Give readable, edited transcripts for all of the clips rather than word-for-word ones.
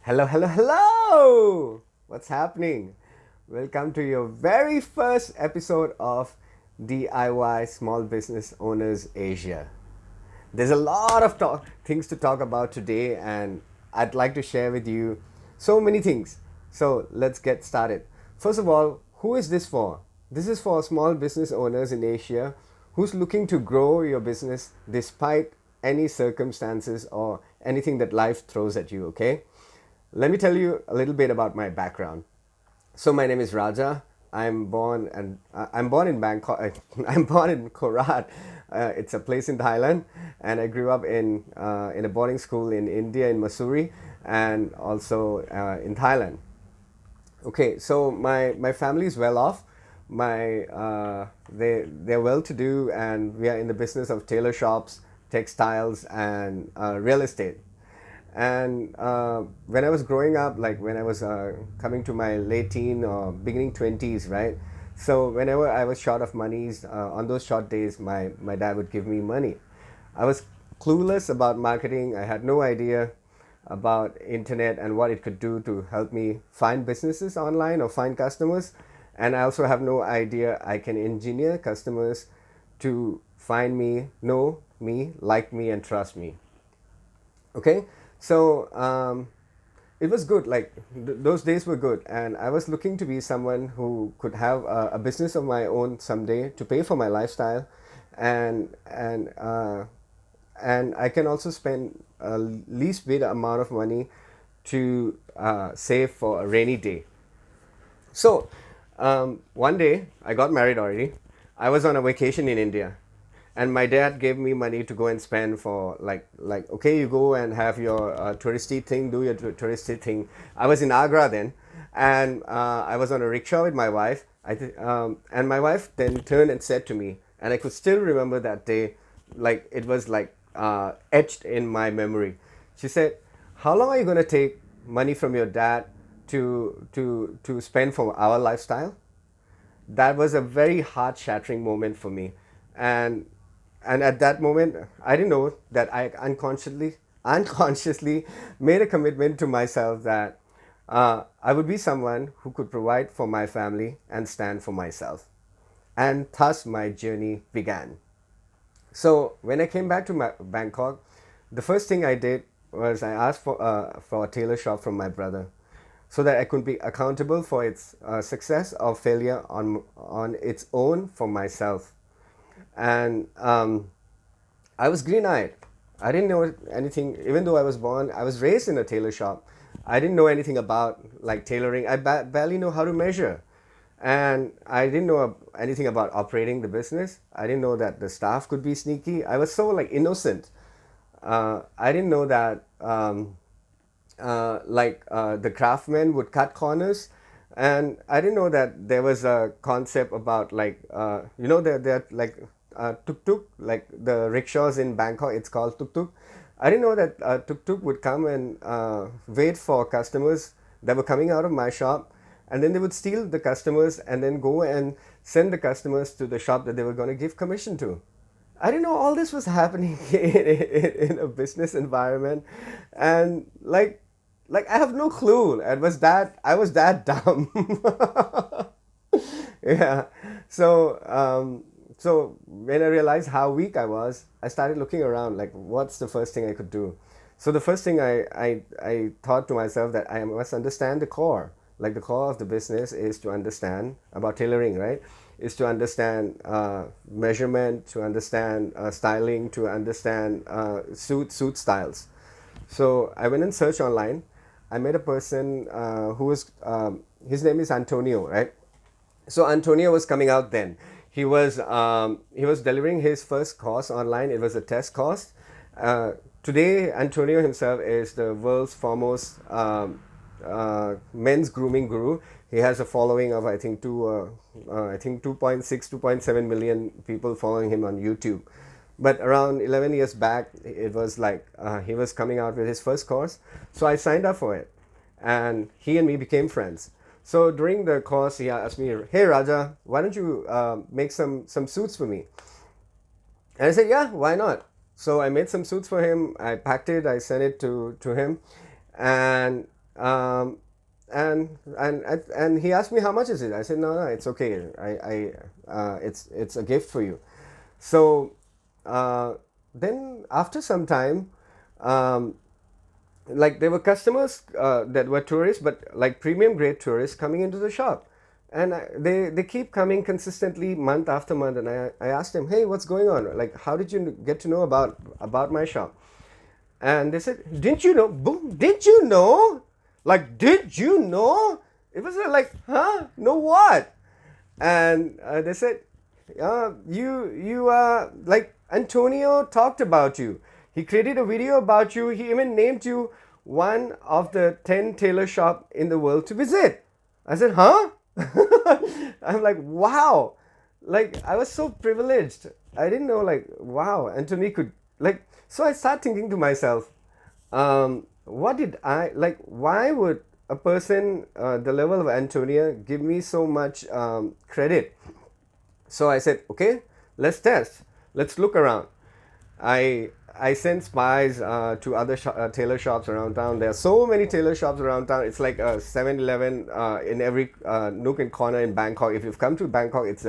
Hello, hello, hello! What's happening? Welcome to your very first episode of DIY Small Business Owners Asia. There's a lot of things to talk about today, and I'd like to share with you so many things. So let's get started. First of all, who is this for? This is for small business owners in Asia who's looking to grow your business despite any circumstances or anything that life throws at you, okay? Let me tell you a little bit about my background. So my name is Raja. I'm born in Bangkok. I'm born in Korat. It's a place in Thailand, and I grew up in a boarding school in India in Mussoorie, and also in Thailand. Okay, so my family is well off. They're well to do, and we are in the business of tailor shops, textiles, and real estate. And when I was growing up, like when I was coming to my late teen or beginning 20s, right? So whenever I was short of monies, on those short days, my dad would give me money. I was clueless about marketing. I had no idea about internet and what it could do to help me find businesses online or find customers. And I also have no idea I can engineer customers to find me, know me, like me, and trust me. Okay, so it was good. Like those days were good, and I was looking to be someone who could have a business of my own someday to pay for my lifestyle, and and uh, and I can also spend a least bit amount of money to save for a rainy day. So, one day I got married already. I was on a vacation in India, and my dad gave me money to go and spend for like okay, you go and have your touristy thing, do your touristy thing. I was in Agra then, and I was on a rickshaw with my wife. And my wife then turned and said to me, and I could still remember that day, like it was like etched in my memory. She said, "How long are you going to take money from your dad to spend for our lifestyle?" That was a very heart shattering moment for me. and and at that moment I didn't know that I unconsciously made a commitment to myself that I would be someone who could provide for my family and stand for myself. And thus my journey began. So when I came back to Bangkok, the first thing I did was I asked for a tailor shop from my brother, so that I could be accountable for its success or failure on its own for myself. And I was green eyed. I didn't know anything, even though I was born, I was raised in a tailor shop. I didn't know anything about like tailoring. I barely know how to measure. And I didn't know anything about operating the business. I didn't know that the staff could be sneaky. I was so like innocent. I didn't know that the craftsmen would cut corners, and I didn't know that there was a concept about like they're like tuk tuk, like the rickshaws in Bangkok. It's called tuk tuk. I didn't know that tuk tuk would come and wait for customers that were coming out of my shop, and then they would steal the customers and then go and send the customers to the shop that they were going to give commission to. I didn't know all this was happening in a business environment, and like I have no clue. I was that dumb. Yeah. So when I realized how weak I was, I started looking around. Like, what's the first thing I could do? So the first thing I thought to myself that I must understand the core. Like the core of the business is to understand about tailoring, right? Is to understand measurement, to understand styling, to understand suit styles. So I went and searched online. I met a person who was his name is Antonio, right? So Antonio was coming out then. He was delivering his first course online. It was a test course. Today, Antonio himself is the world's foremost men's grooming guru. He has a following of I think 2.6, 2.7 million people following him on YouTube. But around 11 years back, it was like he was coming out with his first course. So I signed up for it, and he and me became friends. So during the course, he asked me, "Hey Raja, why don't you make some suits for me?" And I said, "Yeah, why not?" So I made some suits for him. I packed it. I sent it to him, and um, and he asked me how much is it. I said no, no, it's okay. It's a gift for you. So uh, then after some time, um, like there were customers that were tourists, but like premium grade tourists coming into the shop, and they keep coming consistently month after month. And I asked them, hey, what's going on? Like, how did you get to know about my shop? And they said, didn't you know? Boom, didn't you know? Like, did you know? It was like, huh? Know what? And they said, like Antonio talked about you. He created a video about you. He even named you one of the 10 tailor shop in the world to visit. I said, huh? I'm like, wow. Like, I was so privileged. I didn't know, like, wow, Anthony could, like, so I start thinking to myself, what did I, like, why would a person the level of Antonia give me so much credit? So I said, okay, let's test. Let's look around. I sent spies to other tailor shops around town. There are so many tailor shops around town. It's like a 7-Eleven in every nook and corner in Bangkok. If you've come to Bangkok, it's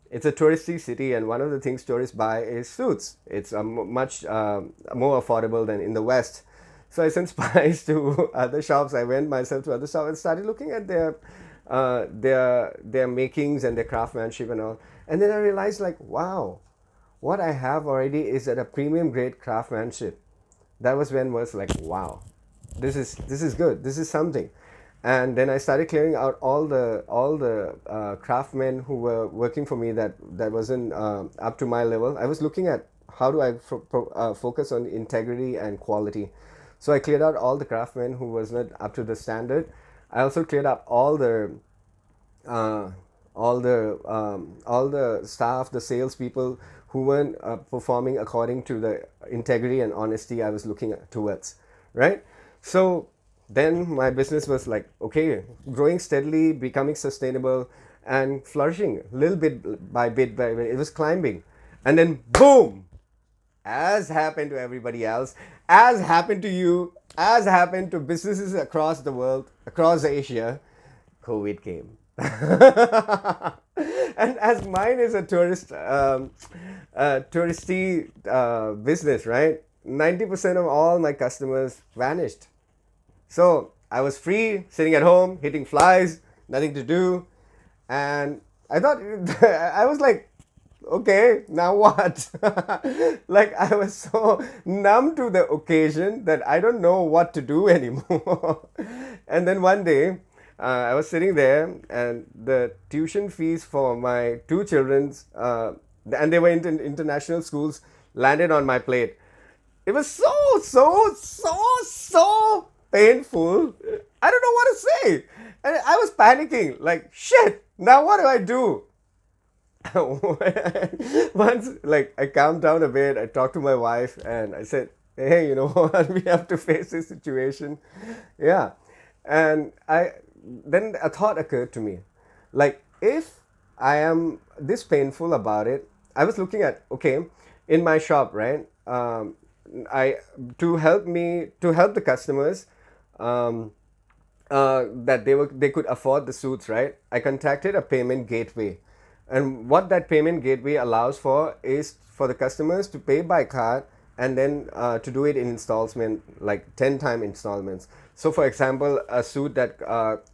it's a touristy city, and one of the things tourists buy is suits. It's much more affordable than in the West. So I sent spies to other shops. I went myself to other shops and started looking at their makings and their craftsmanship and all. And then I realized, like, wow, what I have already is at a premium grade craftsmanship. That was when was like, wow, this is good. This is something. And then I started clearing out all the craftsmen who were working for me that wasn't up to my level. I was looking at how do I focus on integrity and quality. So I cleared out all the craftsmen who was not up to the standard. I also cleared up uh, all the staff, the salespeople who weren't performing according to the integrity and honesty I was looking towards, right? So then my business was like, okay, growing steadily, becoming sustainable, and flourishing little bit by bit by bit. It was climbing, and then boom, as happened to everybody else, as happened to you, as happened to businesses across the world, across Asia, COVID came. And as mine is a touristy business, right? 90% of all my customers vanished. So I was free, sitting at home, hitting flies, nothing to do. And I thought, I was like, okay, now what? Like, I was so numb to the occasion that I don't know what to do anymore. And then one day, I was sitting there, and the tuition fees for my two children's, and they were in international schools, landed on my plate. It was so painful. I don't know what to say. And I was panicking, like, shit, now what do I do? Once, like, I calmed down a bit, I talked to my wife and I said, hey, you know what, we have to face this situation. Yeah. And then a thought occurred to me, like, if I am this painful about it, I was looking at, okay, in my shop, right? I to help the customers, that they could afford the suits, right? I contacted a payment gateway, and what that payment gateway allows for is for the customers to pay by card, and then to do it in installment, like 10-time installments. So for example, a suit that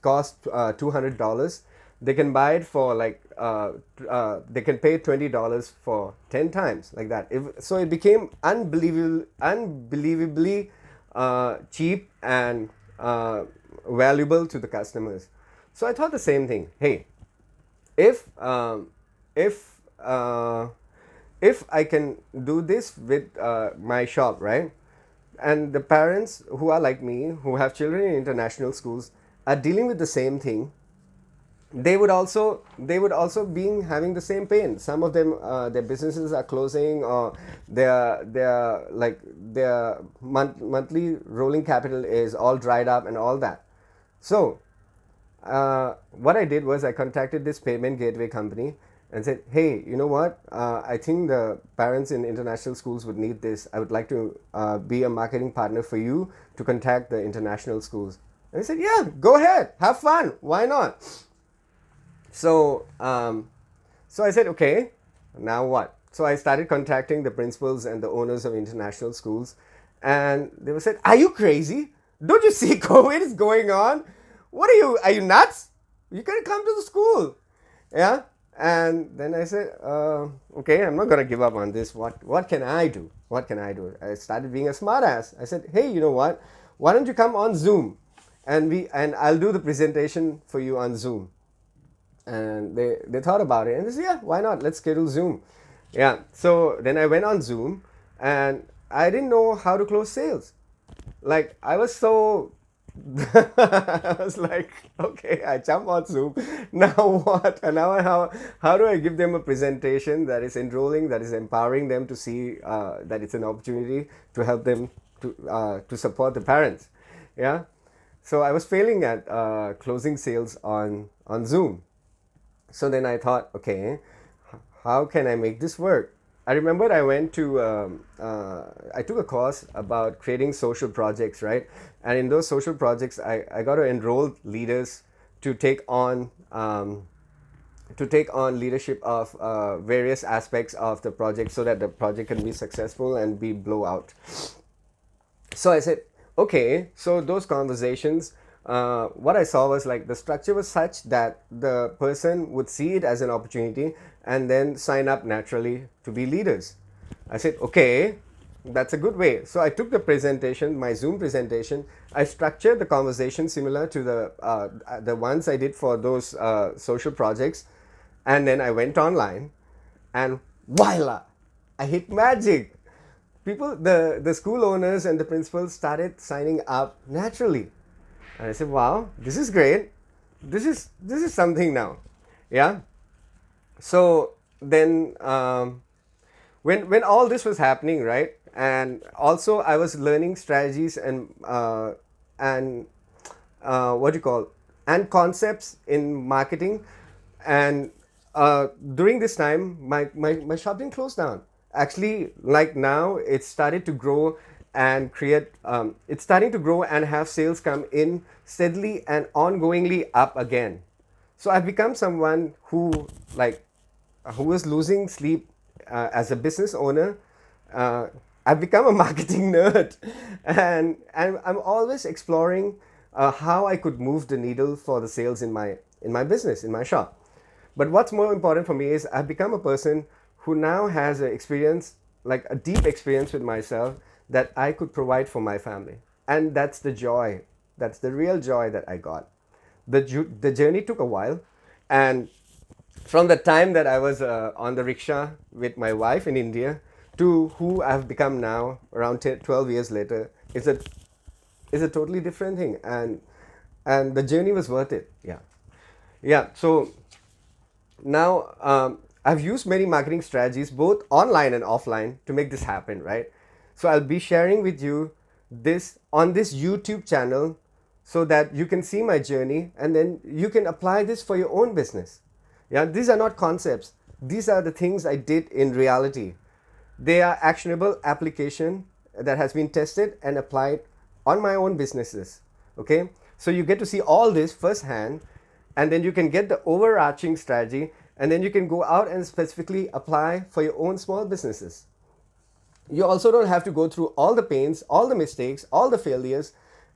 costs $200, they can buy it for like they can pay $20 for 10 times, like that. So it became unbelievably cheap and valuable to the customers. So I thought the same thing. Hey, if if uh, if I can do this with my shop, right? And the parents who are like me, who have children in international schools, are dealing with the same thing. They would also be having the same pain. Some of them, their businesses are closing, or their monthly rolling capital is all dried up and all that. So what I did was I contacted this payment gateway company, and said, hey, you know what? I think the parents in international schools would need this. I would like to be a marketing partner for you to contact the international schools. And I said, yeah, go ahead, have fun. Why not? So, so I said, okay, now what? So I started contacting the principals and the owners of international schools, and they were said, "Are you crazy? Don't you see COVID is going on? What are you? Are you nuts? You can come to the school." Yeah. And then I said, okay, I'm not gonna give up on this. What can I do? What can I do? I started being a smartass. I said, hey, you know what? Why don't you come on Zoom, and I'll do the presentation for you on Zoom. And they thought about it and they said, yeah, why not, let's schedule Zoom. Yeah, so then I went on Zoom, and I didn't know how to close sales. Like, I was so I was like, okay, I jump on Zoom. Now what? And now how do I give them a presentation that is enrolling, that is empowering them to see that it's an opportunity to help them to support the parents? Yeah. So I was failing at closing sales on Zoom. So then I thought, okay, how can I make this work? I remember I went to, I took a course about creating social projects, right? And in those social projects, I got to enroll leaders to take on leadership of various aspects of the project so that the project can be successful and be blowout. So I said, okay, so those conversations, what I saw was like the structure was such that the person would see it as an opportunity and then sign up naturally to be leaders. I said, okay, that's a good way. So I took the presentation, my Zoom presentation, I structured the conversation similar to the ones I did for those social projects, and then I went online, and voila, I hit magic. People, the school owners and the principals started signing up naturally. And I said, wow, this is great. This is something now. Yeah. So then when all this was happening, right? And also I was learning strategies and what do you call, and concepts in marketing. And during this time, my shop didn't close down. Actually, like now, it's started to grow and create. It's starting to grow and have sales come in steadily and ongoingly up again. So I've become someone who was losing sleep as a business owner. Uh, I've become a marketing nerd, and I'm always exploring how I could move the needle for the sales in my business, in my shop. But what's more important for me is I've become a person who now has an experience, like a deep experience with myself that I could provide for my family. And that's the joy. That's the real joy that I got. The journey took a while. And from the time that I was on the rickshaw with my wife in India to who I've become now, around 12 years later, is a totally different thing. And the journey was worth it. Yeah. Yeah. So now I've used many marketing strategies, both online and offline, to make this happen, right? So I'll be sharing with you this on this YouTube channel so that you can see my journey and then you can apply this for your own business. Yeah, these are not concepts. These are the things I did in reality. They are actionable application that has been tested and applied on my own businesses. Okay, so you get to see all this firsthand, and then you can get the overarching strategy, and then you can go out and specifically apply for your own small businesses. You also don't have to go through all the pains, all the mistakes, all the failures,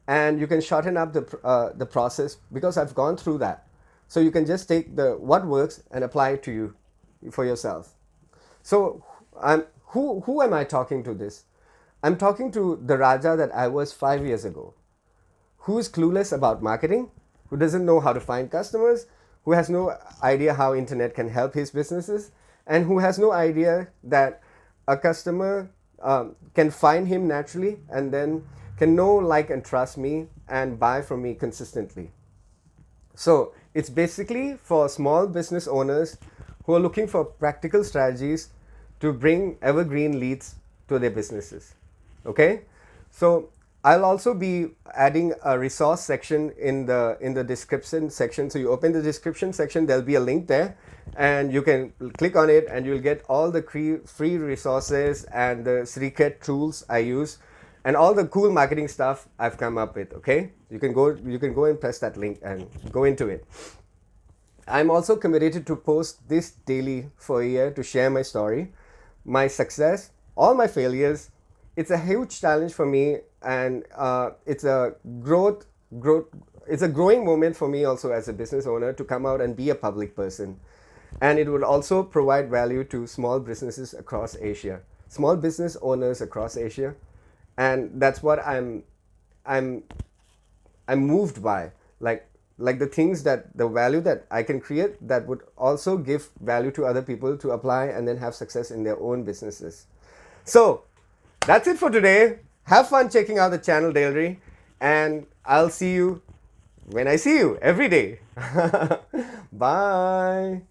and you can shorten up the process because I've gone through that. So you can just take the what works and apply it to you for yourself. So who am I talking to this? I'm talking to the Raja that I was 5 years ago, who is clueless about marketing, who doesn't know how to find customers, who has no idea how internet can help his businesses, and who has no idea that a customer can find him naturally and then can know, like, and trust me and buy from me consistently. So it's basically for small business owners who are looking for practical strategies to bring evergreen leads to their businesses. Okay? So I'll also be adding a resource section in the description section. So you open the description section, there'll be a link there, and you can click on it, and you'll get all the free resources and the Sriket tools I use, and all the cool marketing stuff I've come up with. Okay, you can go and press that link and go into it. I'm also committed to post this daily for a year to share my story, my success, all my failures. It's a huge challenge for me, and it's a growth. It's a growing moment for me also as a business owner to come out and be a public person, and it would also provide value to small businesses across Asia, small business owners across Asia, and that's what I'm I'm moved by, like the things that the value that I can create that would also give value to other people to apply and then have success in their own businesses. So that's it for today. Have fun checking out the channel daily, and I'll see you when I see you every day. Bye.